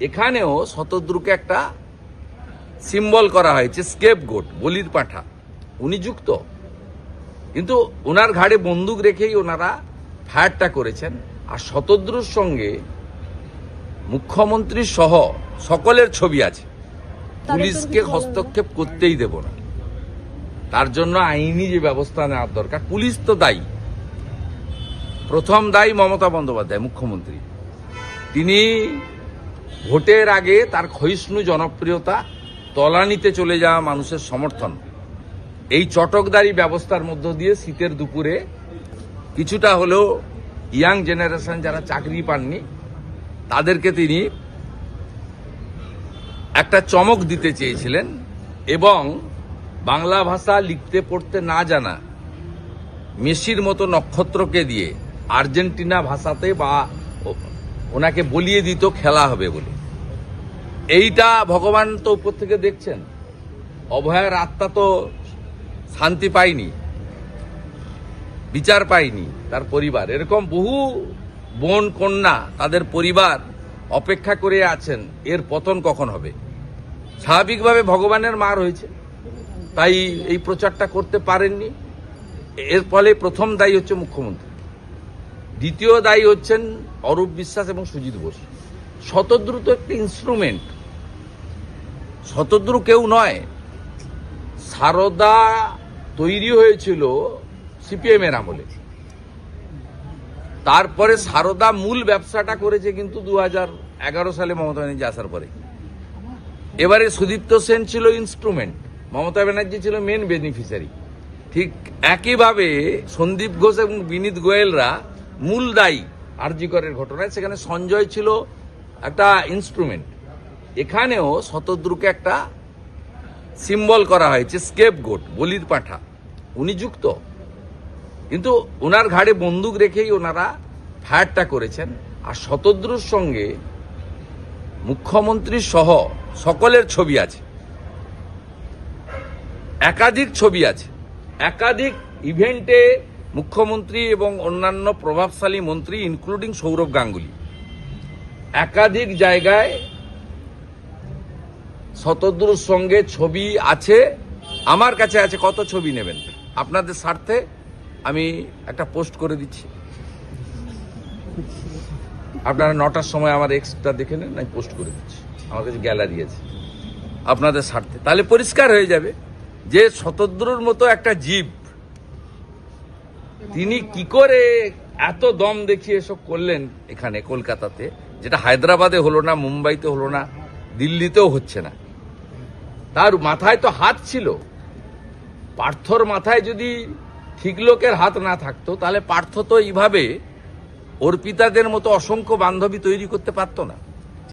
এখানেও শতদ্রুকে একটা সিম্বল করা হয়েছে, স্কেপগোট, বলির পাঁঠা। উনি যুক্ত, কিন্তু ওনার ঘাড়ে বন্দুক রেখেই ওনারা ফায়ারটা করেছেন। আর শতদ্রুর সঙ্গে মুখ্যমন্ত্রী সহ সকলের ছবি আছে। পুলিশকে হস্তক্ষেপ করতেই দেব না, তার জন্য আইনি যে ব্যবস্থা নেওয়ার দরকার। পুলিশ তো দায়ী, প্রথম দায়ী মমতা বন্দ্যোপাধ্যায় মুখ্যমন্ত্রী। তিনি ভোটের আগে তার ক্ষয়িষ্ণু জনপ্রিয়তা, তলানিতে চলে যাওয়া মানুষের সমর্থন, এই চটকদারি ব্যবস্থার মধ্য দিয়ে শীতের দুপুরে কিছুটা হলেও ইয়াং জেনারেশন যারা চাকরি পাননি তাদেরকে তিনি একটা চমক দিতে চেয়েছিলেন। এবং বাংলা ভাষা লিখতে পড়তে না জানা মেসির মতো নক্ষত্রকে দিয়ে আর্জেন্টিনা ভাষাতে বা ওনাকে বলিয়ে দিত খেলা হবে বলে। এইটা ভগবান তো উপর থেকে দেখছেন। অভয়ার আত্মা তো শান্তি পায়নি, বিচার পায়নি, তার পরিবার। এরকম বহু বোন কন্যা, তাদের পরিবার অপেক্ষা করে আছেন এর পতন কখন হবে। স্বাভাবিকভাবে ভগবানের মার হয়েছে, তাই এই প্রচারটা করতে পারেননি। এর ফলে প্রথম দায়ী হচ্ছে মুখ্যমন্ত্রী, দ্বিতীয় দায়ী হচ্ছেন অরূপ বিশ্বাস এবং সুজিত বোস। শতদ্রু তো একটা ইনস্ট্রুমেন্ট, শতদ্রু কেউ নয়। সারদা তৈরি হয়েছিল সিপিএম এর আমলে, তারপরে সারদা মূল ব্যবসাটা করেছে কিন্তু 2011 সালে মমতা ব্যানার্জি আসার পরে। এবারে সুদীপ্ত সেন ছিল ইনস্ট্রুমেন্ট, মমতা ব্যানার্জি ছিল মেন বেনিফিশিয়ারি। ঠিক একইভাবে সন্দীপ ঘোষ এবং বিনীত গোয়েলরা মূল দায়ী আরজি করের ঘটনায়। সেখানে সঞ্জয় ছিল একটা ইনস্ট্রুমেন্ট। এখানেও শতদ্রুকে একটা সিম্বল করা হয়েছে, স্কেপগোট, বলির পাঁঠা। উনি যুক্ত, কিন্তু ওনার ঘাড়ে বন্দুক রেখেই ওনারা ফায়ারটা করেছেন। আর শতদ্রুর সঙ্গে মুখ্যমন্ত্রী সহ সকলের ছবি আছে, একাধিক ছবি আছে। একাধিক ইভেন্টে মুখ্যমন্ত্রী এবং অন্যান্য প্রভাবশালী মন্ত্রী ইনক্লুডিং সৌরভ গাঙ্গুলি একাধিক জায়গায় শতদ্রুর সঙ্গে ছবি আছে। আমার কাছে আছে, কত ছবি নেবেন আপনাদের স্বার্থে আমি একটা পোস্ট করে দিচ্ছি। আপনারা 9টার সময় আমার এক্সটা দেখে নেন, আমি পোস্ট করে দিচ্ছি। আমার কাছে গ্যালারি আছে আপনাদের স্বার্থে, তাহলে পরিষ্কার হয়ে যাবে যে শতদ্রুর মতো একটা জীব তিনি কি করে এত দম দেখিয়ে এসব করলেন এখানে কলকাতাতে, যেটা হায়দ্রাবাদে হলো না, মুম্বাইতে হলো না, দিল্লিতেও হচ্ছে না। তার মাথায় তো হাত ছিল। পার্থর মাথায় যদি ঠিক লোকের হাত না থাকতো তাহলে পার্থ তো এইভাবে অর্পিতাদের মতো অসংখ্য বান্ধবী তৈরি করতে পারতো না।